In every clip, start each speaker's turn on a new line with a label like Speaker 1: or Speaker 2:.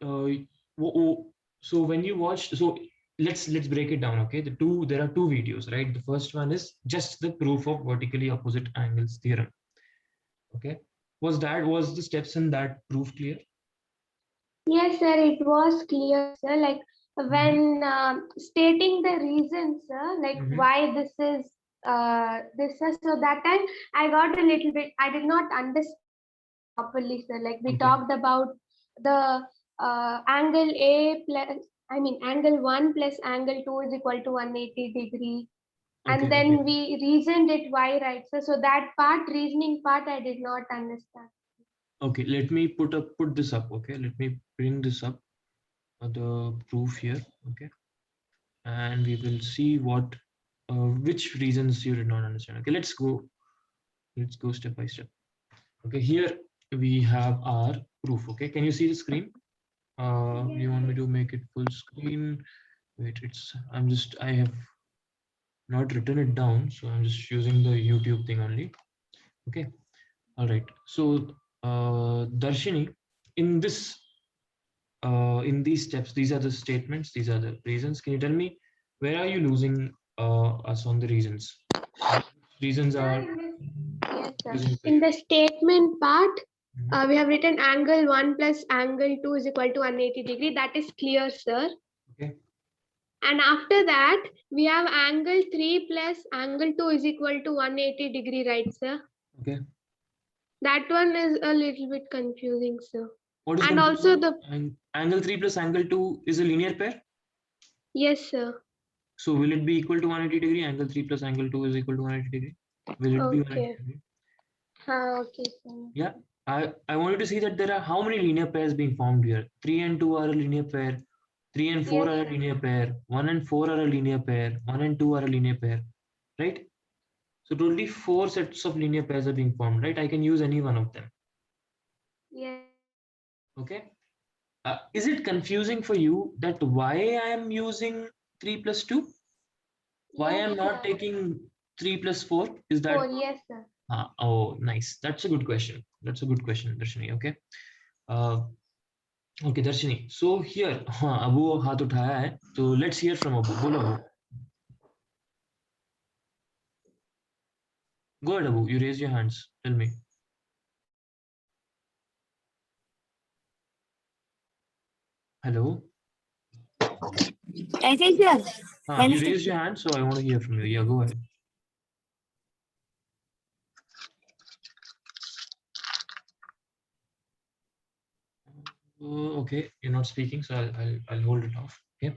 Speaker 1: uh, so when you watched, so let's break it down. Okay, there are two videos, right? The first one is just the proof of vertically opposite angles theorem. Okay, was the steps in that proof clear?
Speaker 2: Yes, sir, it was clear, sir. Like
Speaker 1: Mm-hmm.
Speaker 2: when stating the reasons, sir, like
Speaker 1: Mm-hmm.
Speaker 2: why this is so that time I got a little bit. I did not understand properly, sir. Like we
Speaker 1: Okay.
Speaker 2: talked about the angle A plus, I mean angle one plus angle two is equal to 180 degree,
Speaker 1: Okay.
Speaker 2: and
Speaker 1: Okay.
Speaker 2: then we reasoned it why, right, sir. So that part, reasoning part, I did not understand.
Speaker 1: Okay. Let me put this up. Okay. Let me bring this up, the proof here. Okay, and we will see what which reasons you did not understand. Okay. Let's go step by step. Okay. Here we have our proof. Okay. Can you see the screen? You want me to make it full screen? Wait, I have not written it down, so I'm just using the YouTube thing only. Okay. All right. So, Darshini, in this, in these steps, these are the statements, these are the reasons. Can you tell me where are you losing us on the reasons? Reasons
Speaker 2: Sir,
Speaker 1: are
Speaker 2: in this, yes, sir.
Speaker 1: using for
Speaker 2: In
Speaker 1: you.
Speaker 2: the statement part,
Speaker 1: Mhm.
Speaker 2: we have written angle 1 plus angle 2 is equal to 180 degree. That is clear, sir.
Speaker 1: Okay.
Speaker 2: And after that, we have angle 3 plus angle 2 is equal to 180 degree, right, sir?
Speaker 1: Okay.
Speaker 2: That one is a little bit confusing, sir.
Speaker 1: What is
Speaker 2: And also
Speaker 1: confusing?
Speaker 2: the,
Speaker 1: Angle 3 plus angle 2 is a linear pair.
Speaker 2: yes, sir.
Speaker 1: So will it be equal to 180 degree? Angle 3 plus angle 2 is equal to 180 degree. Will it be 180
Speaker 2: Okay.
Speaker 1: degree?
Speaker 2: Okay, sir.
Speaker 1: Yeah. I want you to see that there are how many linear pairs being formed here? 3 and 2 are a linear pair. 3 and 4
Speaker 2: Yes,
Speaker 1: are a
Speaker 2: sir.
Speaker 1: linear pair. 1 and 4 are a linear pair. 1 and 2 are a linear pair. Right? So totally 4 sets of linear pairs are being formed. Right? I can use any one of them.
Speaker 2: Yes.
Speaker 1: Okay. Is it confusing for you that why I am using 3 plus 2? Why I
Speaker 2: Yes,
Speaker 1: am not
Speaker 2: sir.
Speaker 1: taking 3 plus 4? Is
Speaker 2: 4,
Speaker 1: that
Speaker 2: yes, sir.
Speaker 1: oh, nice. That's a good question. That's a good question, Darshini. Okay. Uh, okay, Darshini. So here, हाँ, अबू हाथ उठाया है. So let's hear from Abu. बोलो Abu. Go ahead, Abu. You raise your hands. Tell me. Hello.
Speaker 3: I think yes.
Speaker 1: You raised your hand, so I want to hear from you. Yeah, go ahead. Okay, you're not speaking, so I'll hold it off. Okay.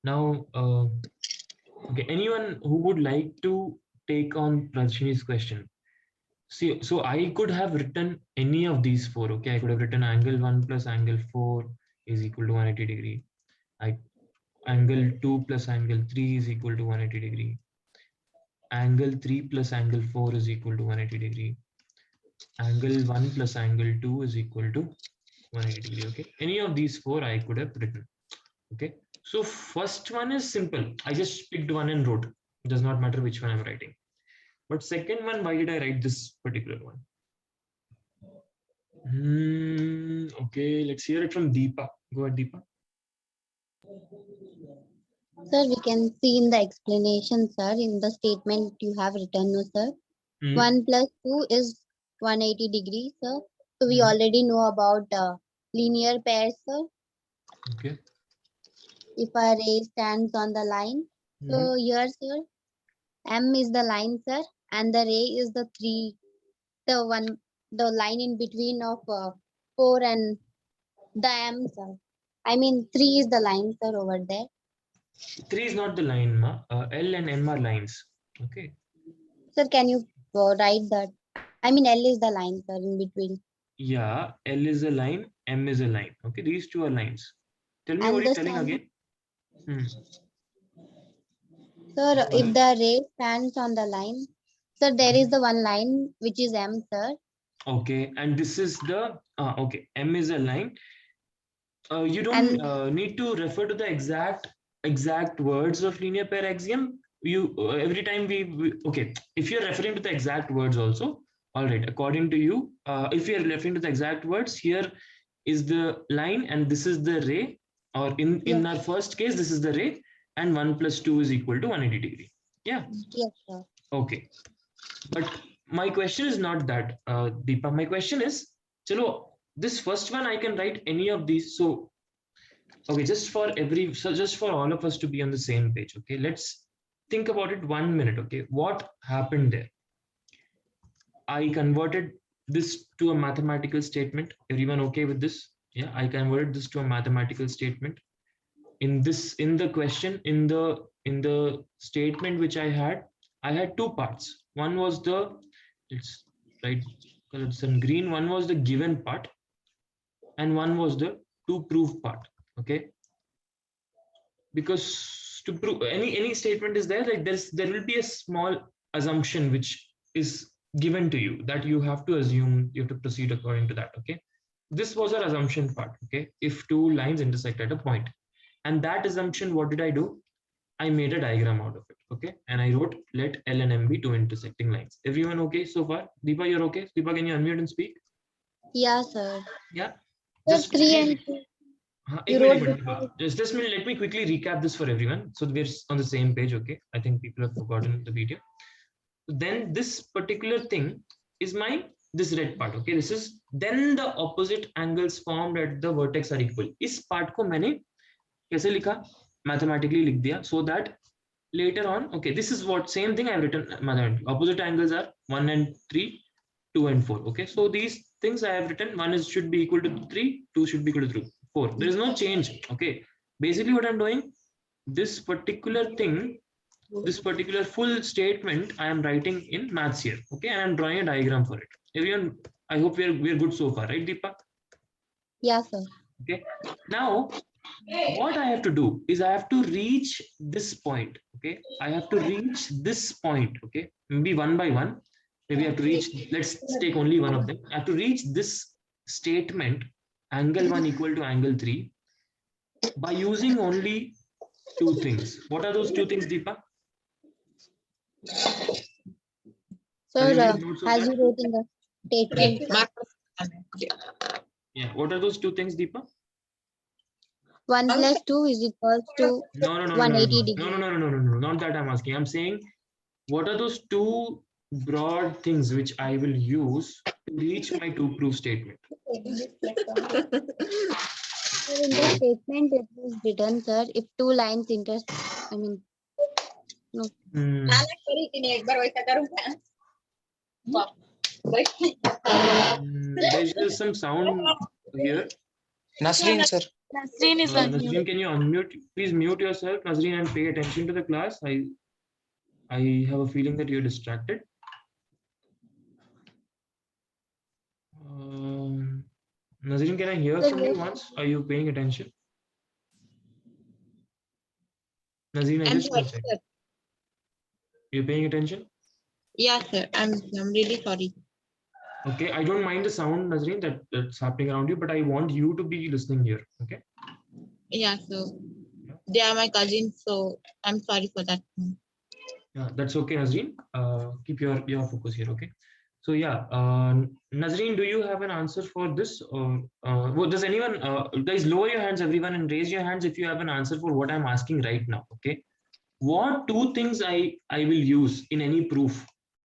Speaker 1: Now, okay, anyone who would like to take on Rajini's question? See, so I could have written any of these four. Okay, I could have written angle 1 plus angle 4 is equal to 180 degree. I Angle 2 plus angle 3 is equal to 180 degree. Angle 3 plus angle 4 is equal to 180 degree. Angle 1 plus angle 2 is equal to 180 degree. Okay, any of these four I could have written. Okay, so first one is simple. I just picked one and wrote. It does not matter which one I'm writing. But second one, why did I write this particular one? Okay, let's hear it from Deepa. Go ahead, Deepa.
Speaker 3: Sir, we can see in the explanation, sir, in the statement you have written, no, sir. 1 plus 2 is 180 degrees, sir. So we already know about linear pairs, sir.
Speaker 1: Okay.
Speaker 3: If a ray stands on the line, so here, sir, M is the line, sir, and the ray is the the line in between of 4 and the M, sir. I mean, 3 is the line, sir, over there.
Speaker 1: 3 is not the line, ma. L and M are lines. Okay.
Speaker 3: Sir, can you write that? I mean, L is the line, sir, in between.
Speaker 1: Yeah, L is a line, M is a line. Okay, these two are lines. Tell me what
Speaker 3: And
Speaker 1: you're
Speaker 3: the
Speaker 1: telling
Speaker 3: sun,
Speaker 1: again.
Speaker 3: sir, if the ray stands on the line, sir, there is the one line which is M, sir.
Speaker 1: Okay, and this is the okay. M is a line. You don't
Speaker 3: And
Speaker 1: need to refer to the exact words of linear pair axiom. You every time we okay. If you're referring to the exact words also, all right. According to you, if you're referring to the exact words here, is the line and this is the ray, or in our first case, this is the ray, and 1 plus 2 is equal to 180 degree. Yeah.
Speaker 3: Yes, sir.
Speaker 1: Okay. But my question is not that, Deepa. My question is, chalo, this first one I can write any of these. So, okay, just for all of us to be on the same page. Okay, let's think about it 1 minute. Okay, what happened there? I converted this to a mathematical statement. Everyone okay with this? Yeah, I converted this to a mathematical statement. In the question, in the statement which I had two parts. One was the, it's right, colors in green. One was the given part, and one was the to prove part. Okay, because to prove any statement is there, like there will be a small assumption which is given to you that you have to assume, you have to proceed according to that. Okay, this was our assumption part. Okay, if two lines intersect at a point, and that assumption, what did I do? I made a diagram out of it. Okay, and I wrote let L and M be two intersecting lines. Everyone okay so far? Deepa, you're okay? Deepa, can you unmute and speak?
Speaker 3: Yeah, sir.
Speaker 1: Yeah.
Speaker 3: Sir,
Speaker 1: Just
Speaker 3: 3 and 2. You wrote before.
Speaker 1: Just let me quickly recap this for everyone, so we're on the same page. Okay, I think people have forgotten the video. Then this particular thing is this red part. Okay, this is then the opposite angles formed at the vertex are equal. इस part को मैंने कैसे लिखा? Mathematically लिख दिया, so that later on, okay, this is what same thing I've written mathematically. Opposite angles are 1 and 3, 2 and 4. Okay, so these things I have written, one is should be equal to 3, 2 should be equal to 4. There is no change. Okay, basically what I'm doing, this particular thing, this particular full statement I am writing in maths here. Okay, and I'm drawing a diagram for it. Everyone, I hope we're good so far, right, Deepa?
Speaker 3: Yeah, sir.
Speaker 1: Okay, now what I have to do is I have to reach this point. Okay, I have to reach this point. Okay, maybe one by one. Maybe I have to reach, let's take only one of them. I have to reach this statement, angle 1 equal to angle 3, by using only two things. What are those two things, Deepa?
Speaker 3: Sir,
Speaker 1: Have you made notes of
Speaker 3: as
Speaker 1: that?
Speaker 3: you wrote in the statement,
Speaker 1: Yeah, what are those two things, Deepa?
Speaker 3: 1 plus 2 is equals to
Speaker 1: No,
Speaker 3: 180 degree.
Speaker 1: no, not that I'm asking. I'm saying, what are those two broad things which I will use to reach my to prove statement?
Speaker 3: Sir, in the statement it was written, sir, if two lines intersect, I mean, no.
Speaker 1: There's some sound here.
Speaker 4: Nasreen, sir.
Speaker 5: Nasreen is on mute.
Speaker 1: Nasreen, can you unmute? Please mute yourself, Nasreen, and pay attention to the class. I have a feeling that you're distracted. Nazreen, can I hear from you once? Are you paying attention? Nazreen, I just want to check. You're paying attention?
Speaker 5: Yeah, sir. I'm really sorry.
Speaker 1: Okay, I don't mind the sound, Nazreen, that's happening around you, but I want you to be listening here. Okay.
Speaker 5: Yeah, so they are my cousins, so I'm sorry for that.
Speaker 1: Yeah, that's okay, Nazreen. Keep your focus here. Okay. So yeah, Nazreen, do you have an answer for this? Or does anyone, guys, lower your hands, everyone, and raise your hands if you have an answer for what I'm asking right now. Okay. What two things I will use in any proof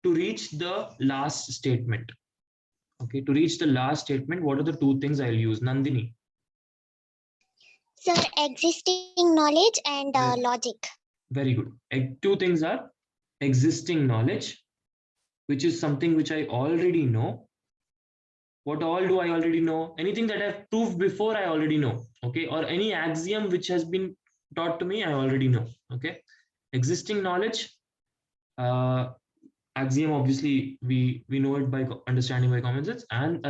Speaker 1: to reach the last statement? Okay, to reach the last statement, what are the two things I'll use? Nandini.
Speaker 6: Sir, existing knowledge and logic.
Speaker 1: Very good. Two things are existing knowledge, which is something which I already know. What all do I already know? Anything that I've proved before, I already know. Okay, or any axiom which has been taught to me, I already know. Okay, existing knowledge. Axiom, obviously, we know it by understanding by common sense, and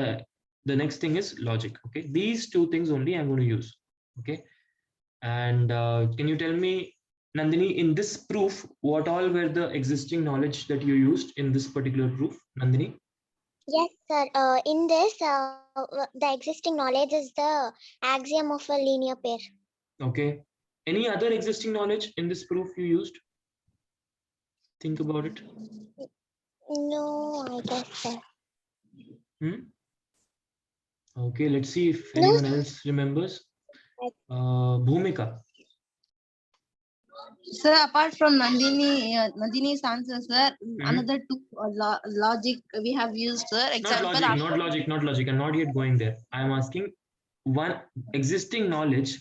Speaker 1: the next thing is logic. Okay, these two things only I'm going to use. Okay, and can you tell me, Nandini, in this proof, what all were the existing knowledge that you used in this particular proof, Nandini?
Speaker 6: Yes, sir. In this, the existing knowledge is the axiom of a linear pair.
Speaker 1: Okay. Any other existing knowledge in this proof you used? Think about it.
Speaker 6: No, I guess, sir.
Speaker 1: Okay, let's see if
Speaker 6: No,
Speaker 1: anyone else remembers. Bhumika.
Speaker 4: Sir, apart from Nandini's answer, sir,
Speaker 1: Mhm.
Speaker 4: another two logic we have used, sir.
Speaker 1: Not
Speaker 4: Example,
Speaker 1: logic, not logic, not logic. I'm not yet going there. I am asking one existing knowledge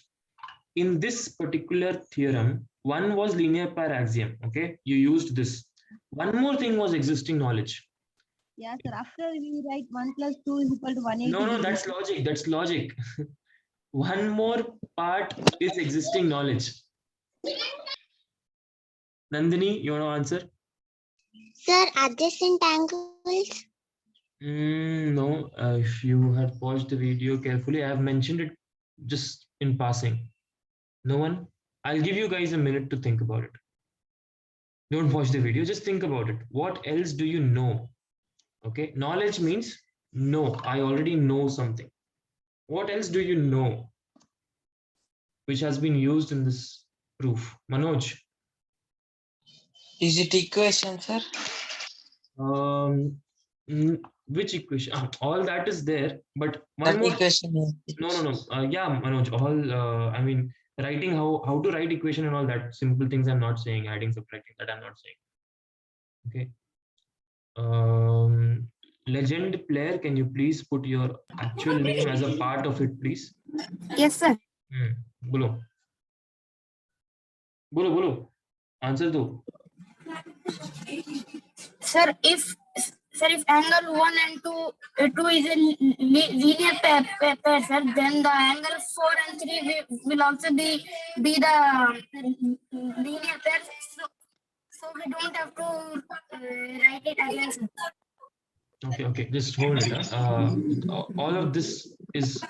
Speaker 1: in this particular theorem. One was linear pair axiom. Okay, you used this. One more thing was existing knowledge.
Speaker 4: yeah, sir. After we write 1 plus 2 is equal to 180
Speaker 1: No, no,
Speaker 4: degrees.
Speaker 1: that's logic. That's logic. One more part is existing knowledge. Nandini, you want to answer?
Speaker 6: sir, adjacent angles.
Speaker 1: No, if you had watched the video carefully, I have mentioned it just in passing. No one? I'll give you guys a minute to think about it. Don't watch the video, just think about it. What else do you know? Okay, knowledge means know. I already know something. What else do you know which has been used in this proof? Manoj,
Speaker 7: Is it equation, sir?
Speaker 1: um, which equation? All that is there, but one
Speaker 7: That
Speaker 1: more.
Speaker 7: equation.
Speaker 1: No. Yeah, Manoj. All. I mean, writing how to write equation and all that simple things. I'm not saying adding, subtracting. That I'm not saying. Okay. Legend player, can you please put your actual name as a part of it, please?
Speaker 8: Yes, sir.
Speaker 1: Bolo. Bolo. Answer do.
Speaker 8: Sir, if angle 1 and 2 is a linear pair, sir, then the angle 4 and 3 will also be the linear pair. So we don't have to write it again, sir.
Speaker 1: Okay. Just hold it. All of this is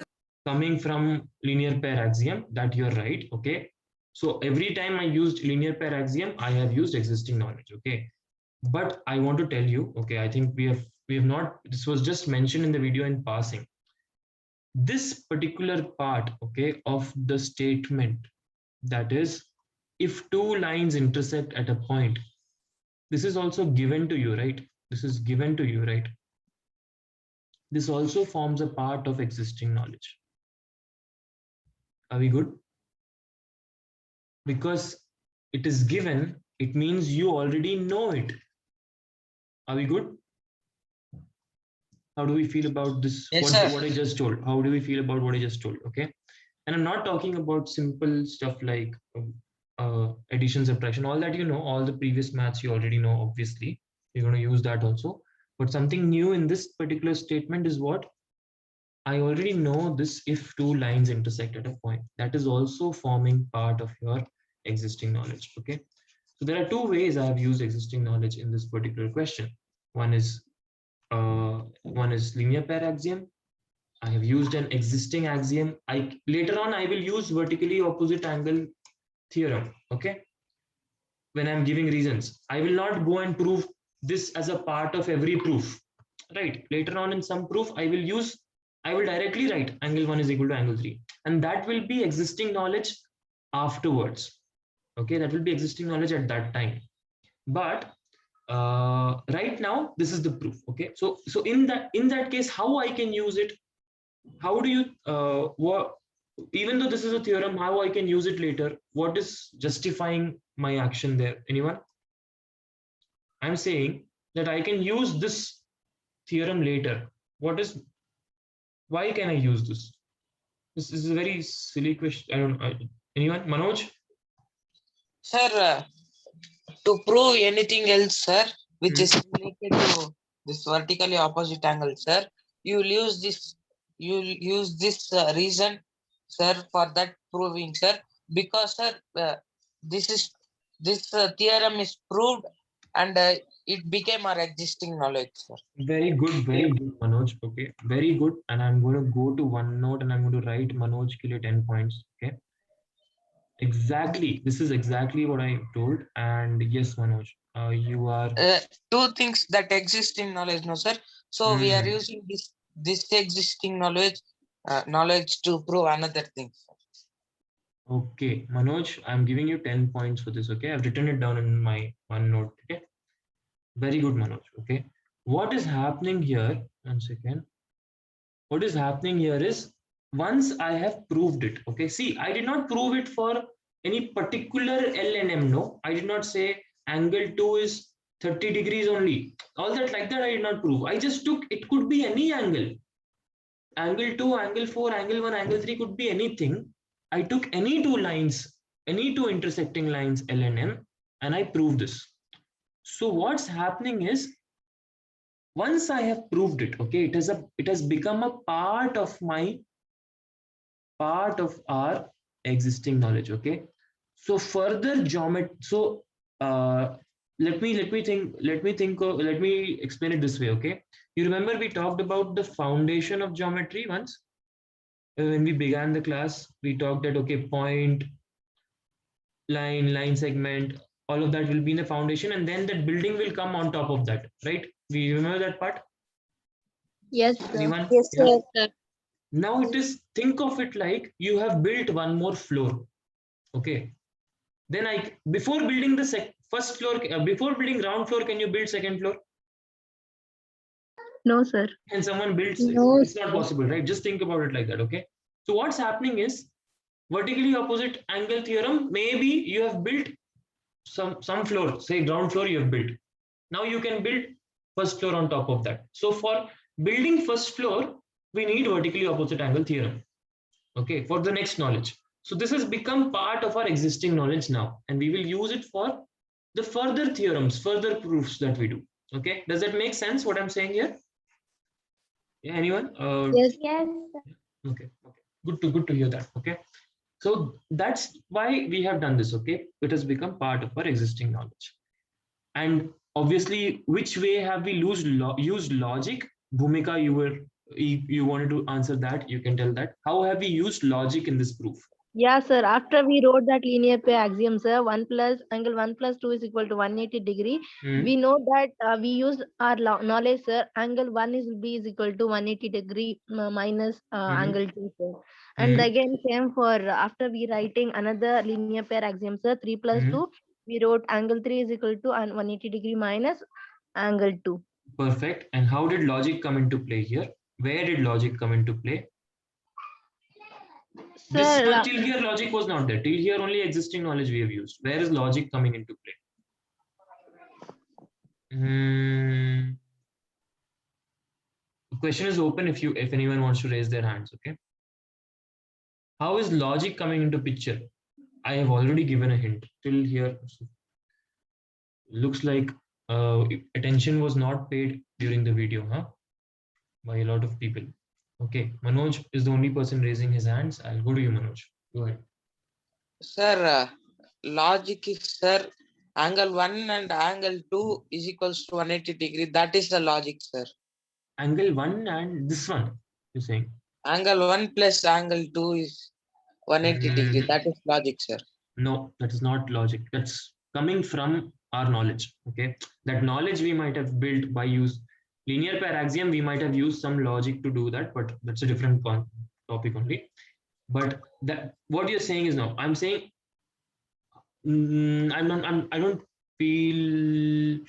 Speaker 1: coming from linear pair axiom. That you're right. Okay. So every time I used linear pair axiom, I have used existing knowledge. Okay. But I want to tell you. Okay. I think we have not. This was just mentioned in the video in passing. This particular part, okay, of the statement, that is, if two lines intersect at a point, this is also given to you, right? This is given to you, right? This also forms a part of existing knowledge. Are we good? Because it is given, it means you already know it. Are we good? How do we feel about this?
Speaker 7: Yes, sir.
Speaker 1: What I just told? How do we feel about what I just told? Okay. And I'm not talking about simple stuff like addition, subtraction, all that you know, all the previous maths you already know, obviously. You're going to use that also. But something new in this particular statement is what? I already know this if two lines intersect at a point. That is also forming part of your existing knowledge. Okay. So there are two ways I have used existing knowledge in this particular question. One is linear pair axiom. I have used an existing axiom. Later on I will use vertically opposite angle theorem. Okay. When I'm giving reasons, I will not go and prove this as a part of every proof. Right. Later on in some proof, I will directly write angle 1 is equal to angle 3. And that will be existing knowledge afterwards. Okay. That will be existing knowledge at that time. But right now, this is the proof. Okay. So in that case, how I can use it? How do you even though this is a theorem, how I can use it later? What is justifying my action there? Anyone? I'm saying that I can use this theorem later. Why can I use this? This is a very silly question. I don't know. Anyone? Manoj?
Speaker 7: Sir, to prove anything else, sir, which is related to this vertically opposite angle, sir, you'll use this reason, sir, for that proving, sir, because, sir, this theorem is proved and it became our existing knowledge, sir.
Speaker 1: Very good, Manoj. Okay, very good. And I'm going to go to OneNote and I'm going to write Manoj ke liye 10 points. Okay. Exactly. This is exactly what I told. And yes, Manoj, you are.
Speaker 7: Two things that exist in knowledge, no, sir. So we are using this existing knowledge to prove another thing.
Speaker 1: Okay, Manoj, I'm giving you 10 points for this. Okay, I've written it down in my OneNote. Okay, very good, Manoj. Okay, what is happening here? 1 second. what is happening here is, once I have proved it, okay, see, I did not prove it for any particular L and M. No, I did not say angle 2 is 30 degrees only. All that like that I did not prove. I just took, it could be any angle. Angle 2, angle 4, angle 1, angle 3 could be anything. I took any two lines, any two intersecting lines L and M, and I proved this. So what's happening is, once I have proved it, okay, it has become a part of our existing knowledge. Okay, so further geometry. So let me explain it this way. Okay, you remember we talked about the foundation of geometry once when we began the class. We talked that, okay, point, line segment, all of that will be in the foundation, and then that building will come on top of that, right? We remember that part?
Speaker 3: Yes, sir.
Speaker 1: Anyone?
Speaker 6: Yes,
Speaker 1: Yeah.
Speaker 6: sir.
Speaker 1: Now it is, think of it like you have built one more floor. Okay, then before building the first floor, before building ground floor, can you build second floor?
Speaker 4: No, sir.
Speaker 1: And someone builds,
Speaker 3: No,
Speaker 1: it's not possible, right? Just think about it like that. Okay, so what's happening is, vertically opposite angle theorem, maybe you have built some floor, say ground floor you have built. Now you can build first floor on top of that. So for building first floor, we need vertically opposite angle theorem, okay, for the next knowledge. So this has become part of our existing knowledge now, and we will use it for the further theorems, further proofs that we do. Okay, does that make sense what I'm saying here? Yeah, anyone?
Speaker 3: Yes.
Speaker 2: Yes.
Speaker 1: Okay, good to hear that. Okay, so that's why we have done this. Okay, it has become part of our existing knowledge. And obviously, which way have we used logic? Bhumika, you wanted to answer that. You can tell that. How have we used logic in this proof?
Speaker 4: Yeah, sir. After we wrote that linear pair axiom, sir, angle 1 plus 2 is equal to 180 degree. We know that we used our knowledge, sir. Angle 1 is equal to 180 degree minus angle 2, sir. And again, same for after we writing another linear pair axiom, sir. 3 plus 2, we wrote angle 3 is equal to 180 degree minus angle 2.
Speaker 1: Perfect. And how did logic come into play here? Where did logic come into play? This one, till here logic was not there. Till here only existing knowledge we have used. Where is logic coming into play? The question is open if anyone wants to raise their hands. Okay. How is logic coming into picture? I have already given a hint. Till here, looks like attention was not paid during the video, huh? By a lot of people. Okay, Manoj is the only person raising his hands. I'll go to you, Manoj. Go ahead.
Speaker 7: Sir, logic is, sir, angle 1 and angle 2 is equals to 180 degree. That is the logic, sir.
Speaker 1: Angle 1 and this one, you're saying?
Speaker 7: Angle 1 plus angle 2 is 180 degree. That is logic, sir.
Speaker 1: No, that is not logic. That's coming from our knowledge. Okay, that knowledge we might have built by use linear pair axiom. We might have used some logic to do that, but that's a different topic only. But that what you're saying is no. I'm saying I don't feel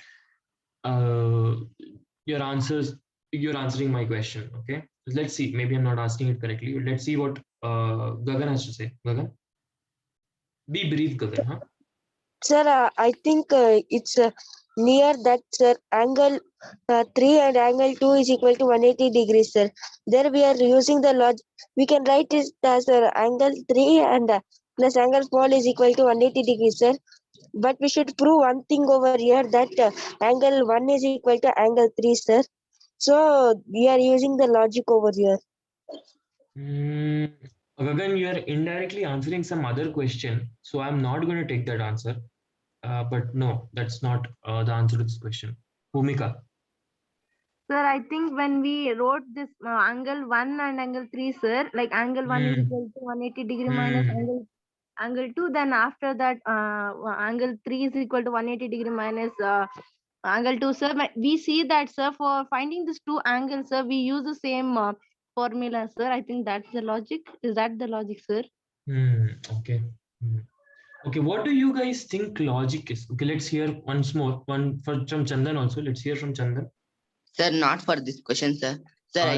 Speaker 1: you're answering my question. Okay, let's see. Maybe I'm not asking it correctly. Let's see what Gagan has to say. Gagan, be brief, Gagan. Huh?
Speaker 9: Sir, I think it's near that, sir. Angle 3 and angle 2 is equal to 180 degrees, sir. There we are using the logic. We can write it as angle 3 and plus angle 4 is equal to 180 degrees, sir. But we should prove one thing over here, that angle 1 is equal to angle 3, sir. So we are using the logic over here.
Speaker 1: Gagan, you are indirectly answering some other question, so I'm not going to take that answer. But no, that's not the answer to this question. Bhumika.
Speaker 4: Sir, I think when we wrote this angle 1 and angle 3, sir, like angle 1 is equal to 180 degree minus angle 2, then after that angle 3 is equal to 180 degree minus angle 2, sir. But we see that, sir, for finding these two angles, sir, we use the same formula, sir. I think that's the logic. Is that the logic, sir?
Speaker 1: Okay. Okay, what do you guys think logic is? Okay, let's hear once more. One from Chandan also. Let's hear from Chandan.
Speaker 10: Sir, not for this question, sir. Sir,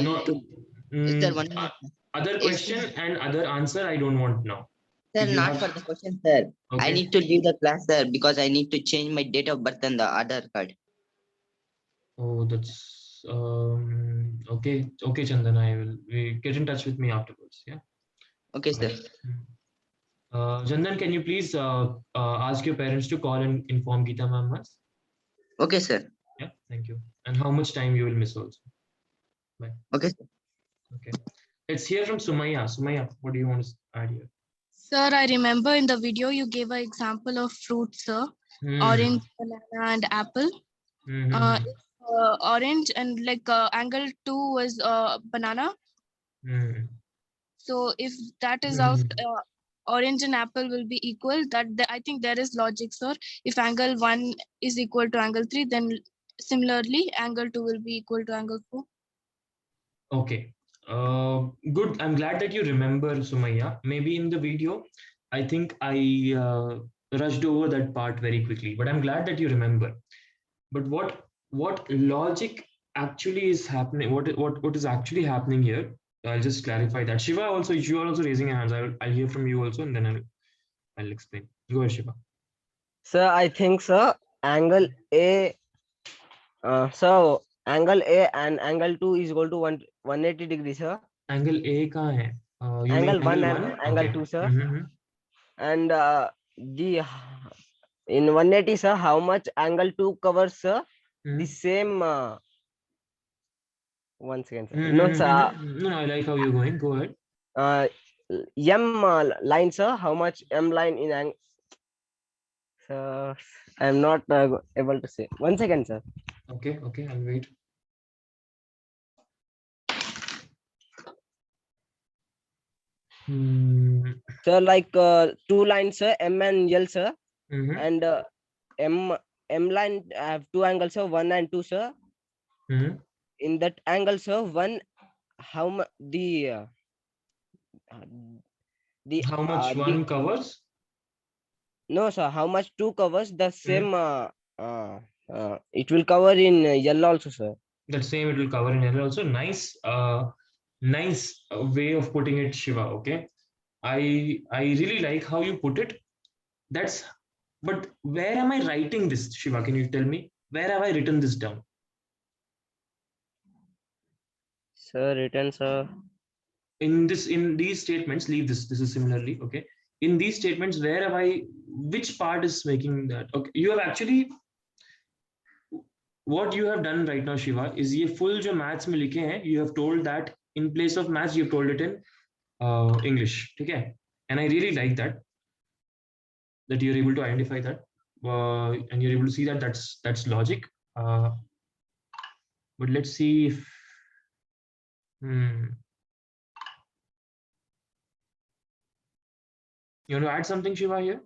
Speaker 10: Is there one more?
Speaker 1: Other
Speaker 10: Is-
Speaker 1: question and other answer I don't want now.
Speaker 10: Sir,
Speaker 1: If you
Speaker 10: not
Speaker 1: have-
Speaker 10: for the question, sir. I
Speaker 1: Okay.
Speaker 10: need to leave the class, sir, because I need to change my date of birth and the Aadhaar card.
Speaker 1: Oh, that's okay. Okay, Chandan, we get in touch with me afterwards. Yeah.
Speaker 10: Okay, sir.
Speaker 1: Chandan, can you please ask your parents to call and inform Geeta ma'am once?
Speaker 10: Okay, sir.
Speaker 1: Yeah, thank you. And how much time you will miss also? Bye.
Speaker 10: Okay, sir.
Speaker 1: Okay. Let's hear from Sumaya. Sumaya, what do you want to add here?
Speaker 8: Sir, I remember in the video you gave an example of fruits, sir. Orange, banana, and apple. Orange and like angle 2 was banana. So if that is out, orange and apple will be equal. I think there is logic, sir. If angle 1 is equal to angle 3, then similarly angle 2 will be equal to angle 4.
Speaker 1: Okay. Good. I'm glad that you remember, Sumaya. Maybe in the video, I think I rushed over that part very quickly, but I'm glad that you remember. But what logic actually is happening? What is actually happening here? I'll just clarify that. Shiva, also you are also raising your hands. I'll hear from you also, and then I'll explain. Go ahead, Shiva.
Speaker 11: Sir, I think, sir, angle A. So angle A and angle 2 is equal to 180 degrees, sir.
Speaker 1: Angle A kahan hai? You
Speaker 11: Angle
Speaker 1: mean
Speaker 11: 1 and
Speaker 1: one?
Speaker 11: angle
Speaker 1: Okay.
Speaker 11: 2, sir.
Speaker 1: Mhm.
Speaker 11: And in 180, sir, how much angle 2 covers, sir? The same. 1 second, sir. No, sir.
Speaker 1: No, I like how you're going. Go ahead.
Speaker 11: M line, sir. How much M line in angle? Sir, I'm not able to say. 1 second, sir.
Speaker 1: Okay, I'll wait.
Speaker 11: Sir, like 2 lines, sir, M and L, sir. And M line have 2 angles, sir, 1 and 2, sir. In that angle, sir, one, how much the
Speaker 1: how much one covers?
Speaker 11: No, sir, how much 2 covers the same? It will cover in yellow also, sir.
Speaker 1: That same it will cover in yellow also. Nice, nice way of putting it, Shiva. Okay, I really like how you put it. But where am I writing this, Shiva? Can you tell me where have I written this down?
Speaker 11: Sir, written, sir.
Speaker 1: In these statements, leave this. This is similarly okay. In these statements, where have I? Which part is making that? Okay, you have actually. What you have done right now, Shiva, is ये full जो maths में लिखे हैं, you have told that in place of maths, you have told it in English. Okay, and I really like that you're able to identify that and you're able to see that that's logic. But let's see if you want to add something, Shiva, here?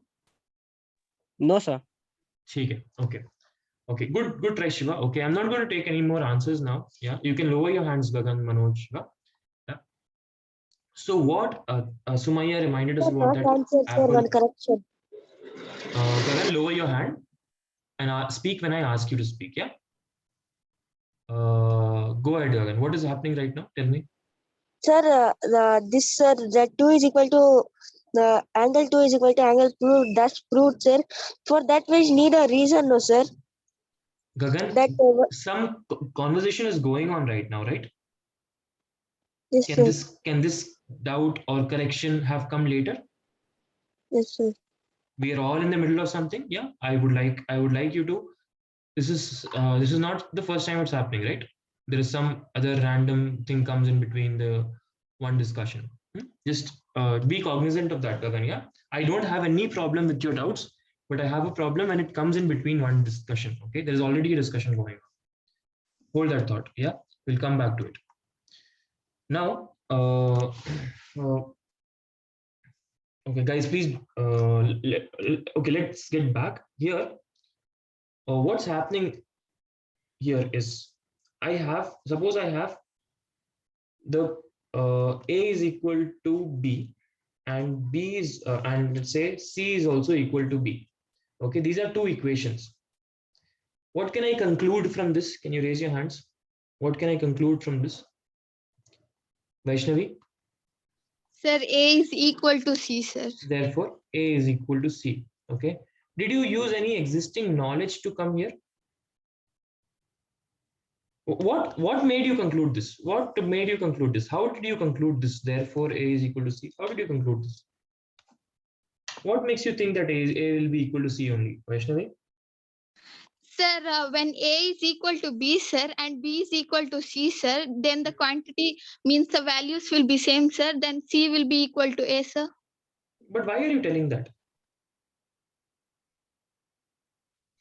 Speaker 11: No, sir.
Speaker 1: Okay. Okay, good try, Shiva. Okay, I'm not going to take any more answers now. Yeah, you can lower your hands, Gagan, Manoj, Shiva. Yeah. So what Sumaya reminded us about that.
Speaker 9: One correction.
Speaker 1: Gagan, lower your hand and speak when I ask you to speak. Yeah. Go ahead, Gagan. What is happening right now? Tell me.
Speaker 9: Sir, that 2 is equal to the angle 2 is equal to angle 2. That's proved, sir. For that, we need a reason, no, sir.
Speaker 1: Gagan, some conversation is going on right now, right?
Speaker 9: Yes, sir.
Speaker 1: Can this doubt or correction have come later?
Speaker 9: Yes, sir.
Speaker 1: We are all in the middle of something. Yeah, I would like you to. This is not the first time it's happening, right? There is some other random thing comes in between the one discussion. Just be cognizant of that, Gagan. Yeah, I don't have any problem with your doubts, but I have a problem when it comes in between one discussion. Okay, there is already a discussion going on. Hold that thought. Yeah, we'll come back to it. Now, okay, guys, please. Okay, let's get back here. What's happening here is suppose I have the A is equal to B and B is and let's say C is also equal to B. Okay, these are two equations. What can I conclude from this? Can you raise your hands? What can I conclude from this? Vaishnavi?
Speaker 12: Sir, A is equal to C, sir.
Speaker 1: Therefore, A is equal to C. Okay. Did you use any existing knowledge to come here? What made you conclude this? What made you conclude this? How did you conclude this? Therefore, A is equal to C. How did you conclude this? What makes you think that A will be equal to C only? Vaishnavi?
Speaker 12: Sir, when A is equal to B, sir, and B is equal to C, sir, then the quantity means the values will be same, sir. Then C will be equal to A, sir.
Speaker 1: But why are you telling that?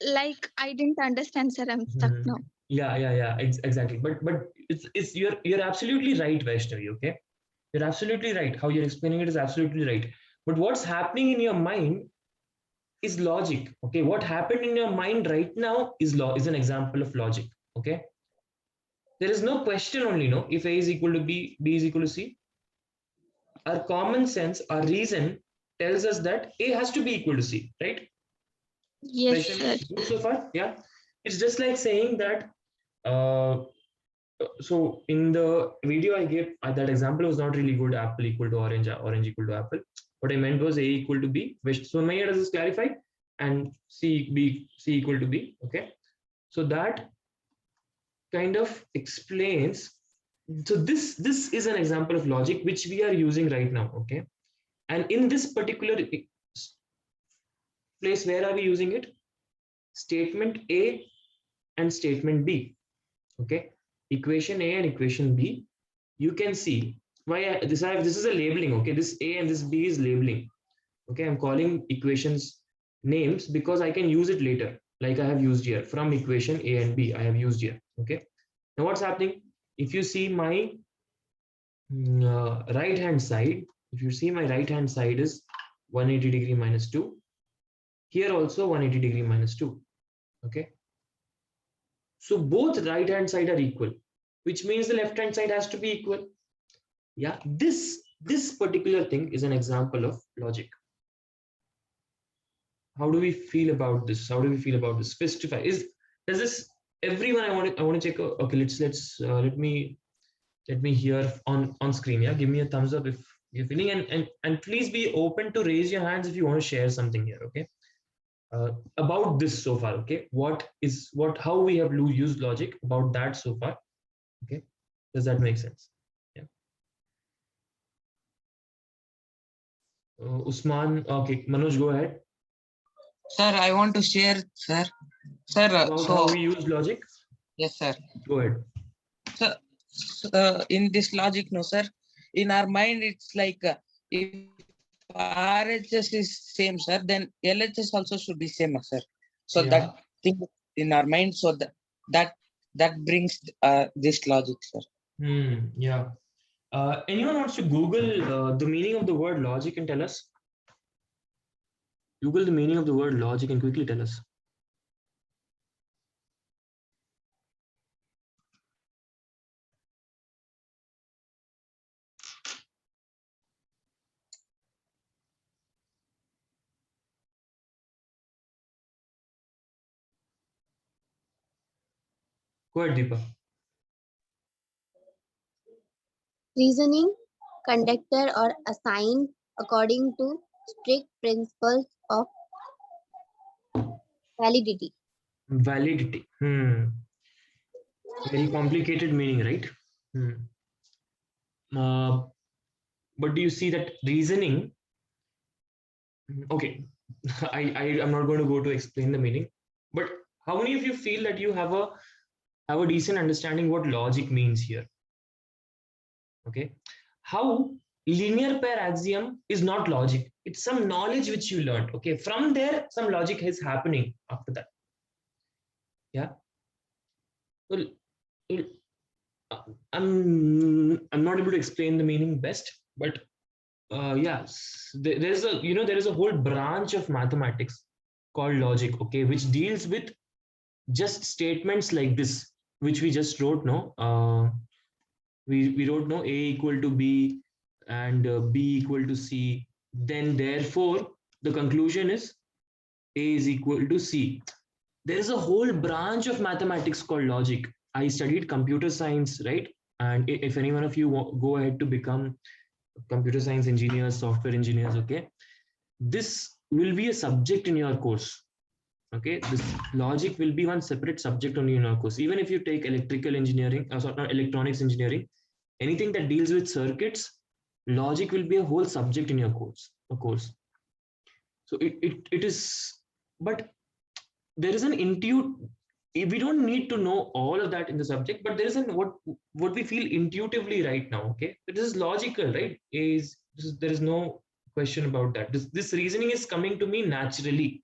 Speaker 12: Like, I didn't understand, sir. I'm stuck now.
Speaker 1: Yeah, exactly. But it's you're absolutely right, Vaishnavi. Okay, you're absolutely right. How you're explaining it is absolutely right. But what's happening in your mind is logic. Okay, what happened in your mind right now is an example of logic. Okay, there is no question only. No, if A is equal to B, B is equal to C. Our common sense, our reason tells us that A has to be equal to C, right?
Speaker 12: Yes, sir.
Speaker 1: Good so far? Yeah. It's just like saying that. So in the video I gave, that example was not really good. Apple equal to orange, orange equal to apple. What I meant was A equal to B. So Maya, does this clarify? And C equal to B. Okay. So that kind of explains. So this is an example of logic which we are using right now. Okay. And in this particular place, where are we using it? Statement A and statement B. Okay, equation A and equation B. You can see why this is a labeling. Okay, this A and this B is labeling. Okay, I'm calling equations names because I can use it later, like I have used here. From equation A and B I have used here. Okay, now what's happening? If you see my right hand side, if you see my right hand side is 180 degree minus 2. Here also 180 degree minus 2. Okay, so both right hand side are equal, which means the left hand side has to be equal. Yeah, this particular thing is an example of logic. How do we feel about this? How do we feel about this? Specify. Does this everyone? I want to check. Okay, let me hear on screen. Yeah, give me a thumbs up if you're feeling, and please be open to raise your hands if you want to share something here. Okay. About this so far. Okay, how we have used logic about that so far. Okay, does that make sense? Yeah. Usman. Okay, Manoj, go ahead.
Speaker 7: Sir, I want to share, sir. Sir,
Speaker 1: about how we use logic.
Speaker 7: Yes, sir.
Speaker 1: Go ahead.
Speaker 7: Sir, in this logic, no, sir. In our mind, it's like if RHS is same, sir, then LHS also should be same, sir. So
Speaker 1: Yeah.
Speaker 7: that thing in our mind, so that brings this logic, sir.
Speaker 1: Yeah. Anyone wants to Google the meaning of the word logic and tell us? Google the meaning of the word logic and quickly tell us. Go ahead, Deepa.
Speaker 3: Reasoning, conductor or assigned according to strict principles of validity.
Speaker 1: Validity. Very complicated meaning, right? But do you see that reasoning? Okay, I'm not going to go to explain the meaning, but how many of you feel that you have a decent understanding what logic means here? Okay, how linear pair axiom is not logic, it's some knowledge which you learned. Okay, from there some logic is happening after that. Yeah, well, I'm not able to explain the meaning best, but yes, there is a whole branch of mathematics called logic, okay, which deals with just statements like this, which we just wrote. We wrote A equal to B and B equal to C. Then therefore the conclusion is A is equal to C. There is a whole branch of mathematics called logic. I studied computer science, right? And if any one of you go ahead to become computer science engineers, software engineers, okay, this will be a subject in your course. Okay, this logic will be one separate subject only in our course. Even if you take electrical engineering, sorry, not electronics engineering, anything that deals with circuits, logic will be a whole subject in your course. Of course. So it is, but there is an we don't need to know all of that in the subject, but there is an what we feel intuitively right now. Okay, this is logical, right? There is no question about that. This reasoning is coming to me naturally.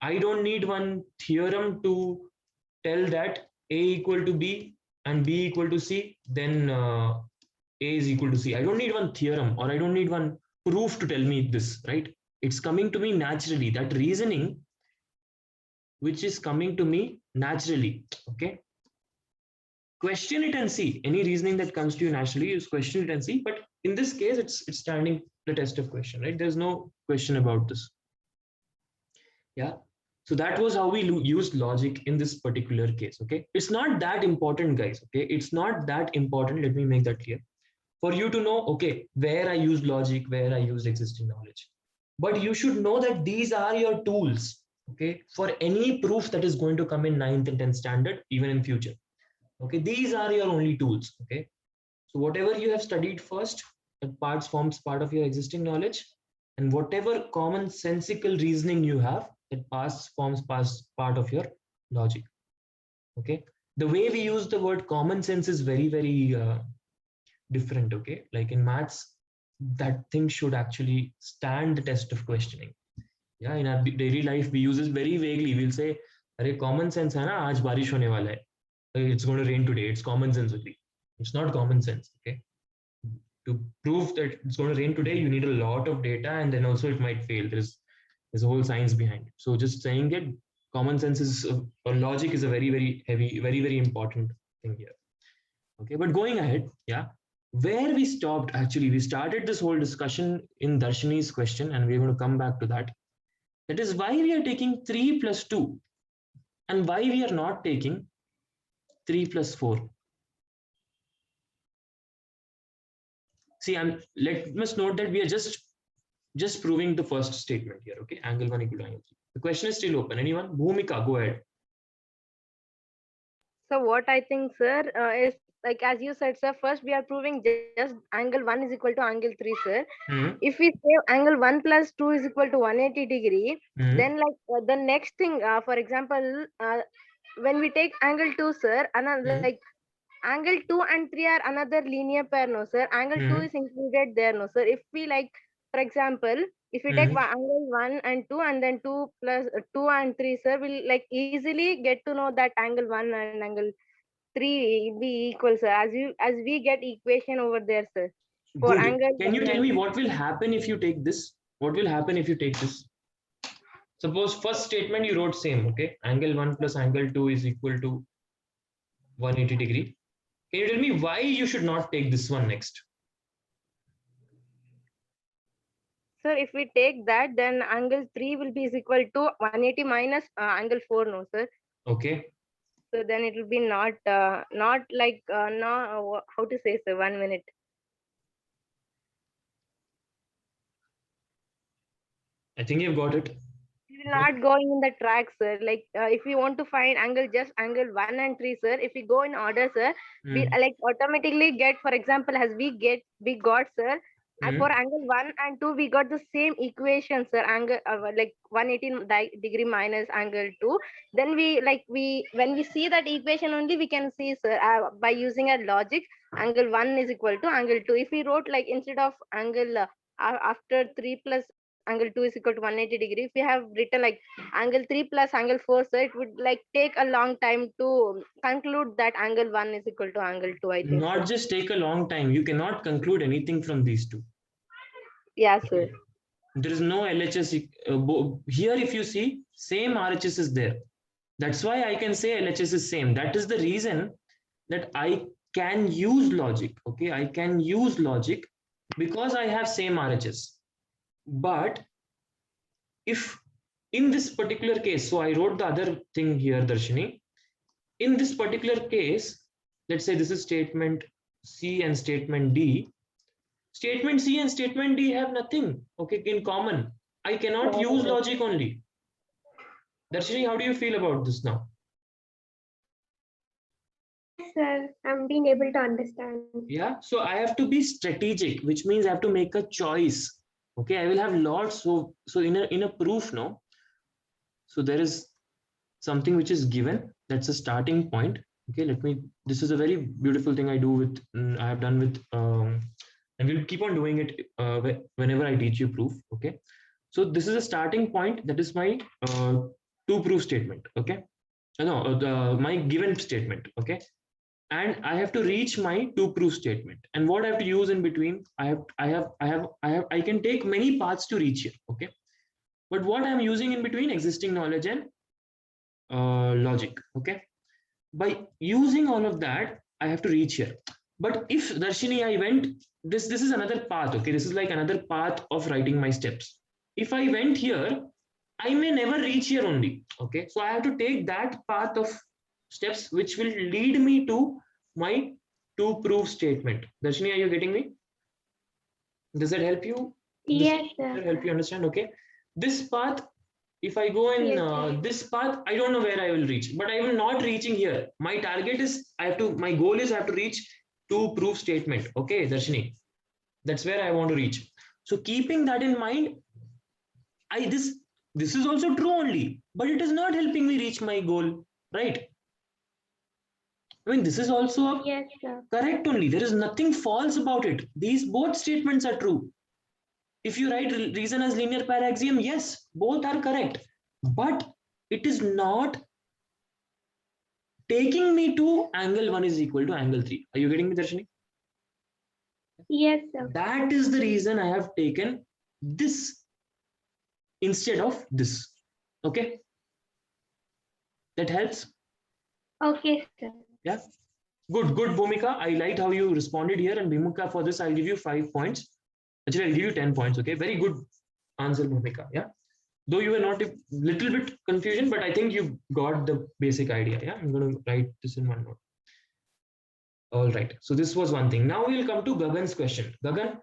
Speaker 1: I don't need one theorem to tell that A equal to B and B equal to C, then A is equal to C. I don't need one theorem, or I don't need one proof to tell me this, right? It's coming to me naturally. That reasoning, which is coming to me naturally, okay? Question it and see. Any reasoning that comes to you naturally, is question it and see. But in this case, it's standing the test of question, right? There's no question about this. Yeah. So that was how we used logic in this particular case. Okay, it's not that important, guys. Okay, it's not that important. Let me make that clear for you to know. Okay, where I use logic, where I use existing knowledge, but you should know that these are your tools. Okay, for any proof that is going to come in 9th and 10th standard, even in future. Okay, these are your only tools. Okay, so whatever you have studied first, that forms part of your existing knowledge, and whatever commonsensical reasoning you have, that forms part of your logic. Okay, the way we use the word common sense is very, very different. Okay, like in maths, that thing should actually stand the test of questioning. Yeah, in our daily life we use this very vaguely. We'll say, "Arey, common sense hai na, aaj barish hone wala hai. It's going to rain today." It's common sense only. It's not common sense. Okay, to prove that it's going to rain today, you need a lot of data, and then also it might fail. There's a whole science behind it. So just saying it, common sense is or logic is a very, very heavy, very, very important thing here. Okay, but going ahead, yeah, where we stopped, actually, we started this whole discussion in Darshini's question, and we're going to come back to that. That is why we are taking 3 plus 2 and why we are not taking 3 plus 4. See, let us note that we are just proving the first statement here. Okay, angle 1 equal to angle 3. The question is still open. Anyone? Bhumika, go ahead.
Speaker 4: So what I think, sir, is like as you said, sir, first we are proving just angle 1 is equal to angle 3, sir. If we say angle 1 plus 2 is equal to 180 degree, then like the next thing, for example, when we take angle 2, sir, another like angle 2 and 3 are another linear pair, no, sir. Angle 2 is included there, no, sir. If we like, for example, if we take angle 1 and 2 and then 2 plus 2 and 3, sir, we'll like easily get to know that angle 1 and angle 3 will be equal, sir. As we get equation over there, sir. For
Speaker 1: Good.
Speaker 4: angle.
Speaker 1: Can you tell me what will happen if you take this? What will happen if you take this? Suppose first statement you wrote same, okay? Angle 1 plus angle 2 is equal to 180 degree. Can you tell me why you should not take this one next?
Speaker 4: Sir, if we take that, then angle 3 will be is equal to 180 minus angle 4, no, sir.
Speaker 1: Okay.
Speaker 4: So then it will be not like no, how to say, sir? 1 minute.
Speaker 1: I think you've got it.
Speaker 4: We're not going in the track, sir. Like if we want to find angle, just angle 1 and 3, sir. If we go in order, sir, we like automatically get, for example, as we got, sir. And for angle 1 and 2, we got the same equation, sir. Angle like 180 degree minus angle 2. Then when we see that equation only, we can see, sir, by using a logic, angle 1 is equal to angle 2. If we wrote like instead of angle after 3 plus angle 2 is equal to 180 degree, if we have written like angle 3 plus angle 4, so it would like take a long time to conclude that angle 1 is equal to angle 2, I think.
Speaker 1: Not just take a long time, you cannot conclude anything from these two.
Speaker 4: Yeah, sir.
Speaker 1: There is no LHS here. If you see, same RHS is there. That's why I can say LHS is same. That is the reason that I can use logic. Okay, I can use logic because I have same RHS. But if in this particular case, so I wrote the other thing here, Darshini. In this particular case, let's say this is statement C and statement D, statement C and statement D have nothing, okay, in common. I cannot use logic only. Darshini, how do you feel about this now?
Speaker 2: Yes, sir, I'm being able to understand.
Speaker 1: Yeah, so I have to be strategic, which means I have to make a choice. Okay, I will have lots. So in a proof, no. So there is something which is given. That's a starting point. Okay, this is a very beautiful thing I do with, I have done with, and we'll keep on doing it whenever I teach you proof. Okay, so this is a starting point. That is my to proof statement. Okay, no, my given statement. Okay, and I have to reach my to proof statement. And what I have to use in between, I can take many paths to reach here. Okay, but what I'm using in between, existing knowledge and logic. Okay, by using all of that, I have to reach here. But if Darshini, I went this is another path. Okay, this is like another path of writing my steps. If I went here, I may never reach here only. Okay, so I have to take that path of steps which will lead me to my to proof statement. Darshini, are you getting me? Does that help you?
Speaker 2: Yes,
Speaker 1: Does that
Speaker 2: sir.
Speaker 1: help you understand? Okay, this path, if I go in
Speaker 2: Yes,
Speaker 1: this path, I don't know where I will reach, but I am not reaching here. My target is my goal is I have to reach to proof statement. Okay, Darshini, that's where I want to reach. So keeping that in mind, this is also true only, but it is not helping me reach my goal, right? I mean, this is also
Speaker 2: Yes, sir.
Speaker 1: correct only. There is nothing false about it. These both statements are true. If you write reason as linear pair axiom, yes, both are correct. But it is not taking me to angle 1 is equal to angle 3. Are you getting me, Darshini?
Speaker 2: Yes, sir.
Speaker 1: That is the reason I have taken this instead of this. Okay? That helps?
Speaker 2: Okay, sir.
Speaker 1: Yeah. Good, Bhumika. I liked how you responded here. And Bhumika, for this, I'll give you 5 points. Actually, I'll give you 10 points. Okay. Very good answer, Bhumika. Yeah. Though you were not a little bit confusion, but I think you got the basic idea. Yeah. I'm going to write this in one note. All right. So this was one thing. Now we'll come to Gagan's question. Gagan.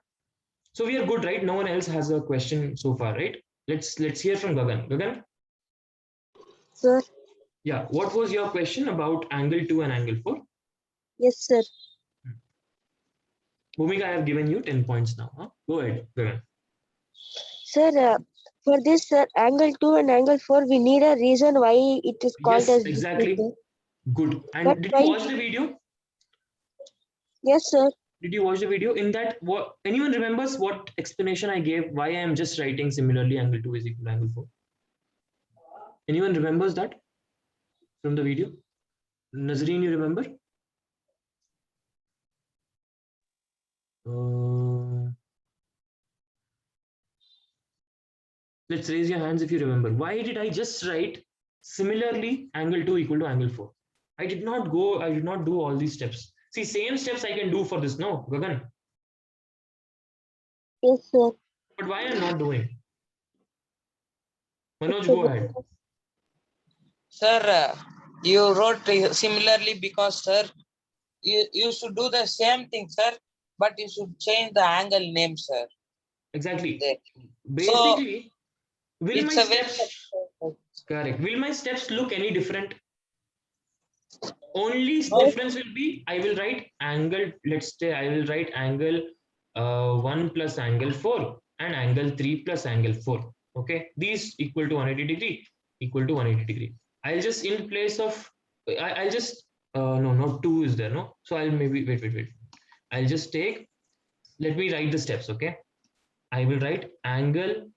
Speaker 1: So we are good, right? No one else has a question so far, right? Let's hear from Gagan. Gagan.
Speaker 9: Sir.
Speaker 1: Yeah. What was your question about angle 2 and angle 4?
Speaker 9: Yes, sir.
Speaker 1: Bhumika, I have given you 10 points now. Huh? Go ahead, Gagan.
Speaker 9: Sir, for this angle 2 and angle 4, we need a reason why it is called as
Speaker 1: exactly. Good. And
Speaker 9: but
Speaker 1: did you watch the video?
Speaker 9: Yes, sir.
Speaker 1: Did you watch the video? In that, what anyone remembers what explanation I gave? Why I am just writing similarly angle 2 is equal to angle 4? Anyone remembers that from the video? Nazreen, you remember? Let's raise your hands if you remember. Why did I just write similarly angle 2 equal to angle 4? I did not do all these steps. See, same steps I can do for this, no, Gagan?
Speaker 9: Yes, sir.
Speaker 1: But why I'm not doing? Manoj, go ahead.
Speaker 7: Sir, you wrote similarly because, sir, you should do the same thing, sir, but you should change the angle name, sir.
Speaker 1: Exactly.
Speaker 7: There.
Speaker 1: Basically,
Speaker 7: so,
Speaker 1: will my steps correct? Will my steps look any different? Only difference will be I will write angle. Let's say I will write angle 1 plus angle 4 and angle 3 plus angle 4. Okay, these equal to 180 degree, equal to 180 degree. I'll just in place of I'll just no, not 2 is there, no. So I'll maybe wait. I'll just take. Let me write the steps. Okay, I will write angle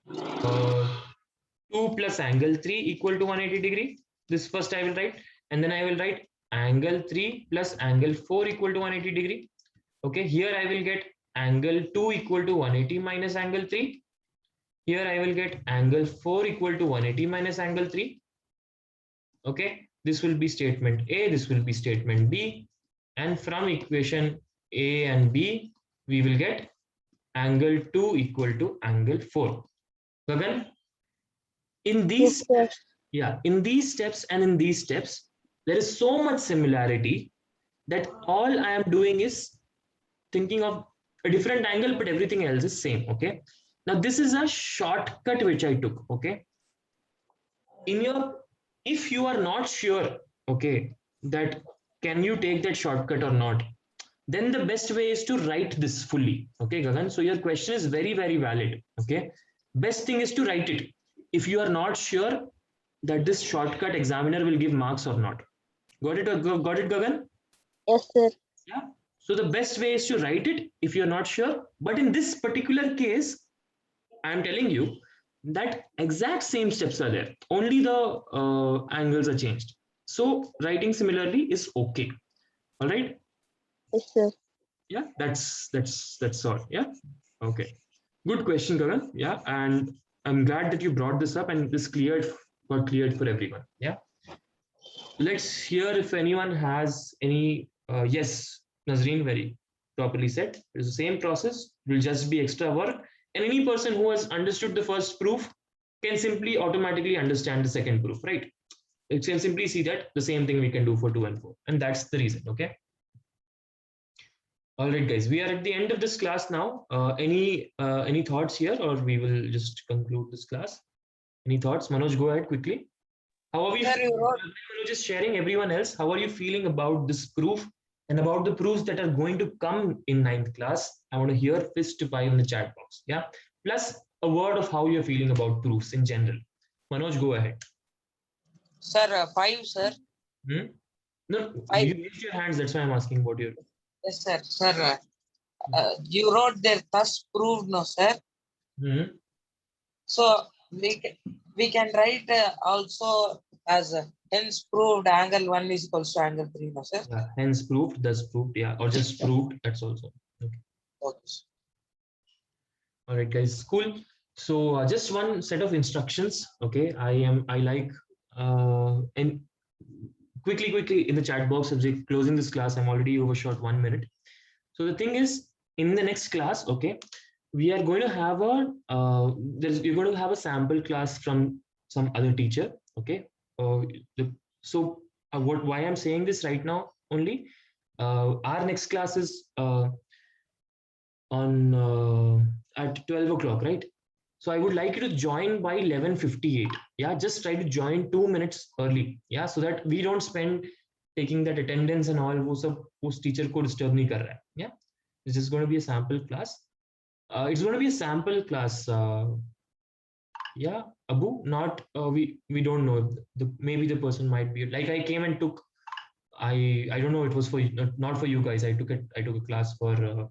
Speaker 1: 2 plus angle 3 equal to 180 degree. This first I will write, and then I will write angle 3 plus angle 4 equal to 180 degree. Okay, here I will get angle 2 equal to 180 minus angle 3. Here I will get angle 4 equal to 180 minus angle 3. Okay, this will be statement A, this will be statement B, and from equation A and B, we will get angle 2 equal to angle 4. Gagan, in these steps, yeah, in these steps and in these steps, there is so much similarity that all I am doing is thinking of a different angle, but everything else is same. Okay. Now this is a shortcut which I took. Okay. If you are not sure, okay, that can you take that shortcut or not, then the best way is to write this fully. Okay, Gagan. So your question is very, very valid. Okay. Best thing is to write it. If you are not sure that this shortcut examiner will give marks or not. Got it, Gagan?
Speaker 9: Yes, sir.
Speaker 1: Yeah. So the best way is to write it if you're not sure. But in this particular case, I'm telling you that exact same steps are there. Only the angles are changed. So writing similarly is okay. All right.
Speaker 9: Yes, sir.
Speaker 1: Yeah, that's all. Yeah. Okay. Good question, Gagan. Yeah, and I'm glad that you brought this up and this got cleared for everyone. Yeah. Let's hear if anyone has any. Yes, Nazreen, very properly said. It's the same process. It will just be extra work. And any person who has understood the first proof can simply automatically understand the second proof, right? It can simply see that the same thing we can do for 2 and 4. And that's the reason, okay? All right, guys, we are at the end of this class now. Any thoughts here, or we will just conclude this class? Any thoughts? Manoj, go ahead quickly. How are we? Manoj is sharing everyone else. How are you feeling about this proof and about the proofs that are going to come in 9th class? I want to hear fist to 5 in the chat box. Yeah. Plus a word of how you're feeling about proofs in general. Manoj, go ahead.
Speaker 7: Sir, 5, sir.
Speaker 1: No, you raised your hands. That's why I'm asking about your.
Speaker 7: Yes, sir. Sir, you wrote there thus proved, no, sir. So we can write also as hence proved angle 1 is equals to angle 3, no, sir.
Speaker 1: Yeah, hence proved, thus proved, yeah, or just proved. That's also okay.
Speaker 7: Okay.
Speaker 1: All right, guys, cool. So just one set of instructions. Okay, I like and quickly in the chat box as we're closing this class. I'm already overshot 1 minute. So the thing is, in the next class, okay, we are going to have you're going to have a sample class from some other teacher. Okay. Why I'm saying this right now only, our next class is on at 12 o'clock, right? So I would like you to join by 11:58. Yeah, just try to join 2 minutes early. Yeah, so that we don't spend taking that attendance and all. वो सब उस teacher को disturb नहीं कर रहा है. Yeah, it's just going to be a sample class. It's going to be a sample class. Yeah, Abu, not we don't know. Maybe the person might be like I came and took. I don't know. It was for not for you guys. I took a class for.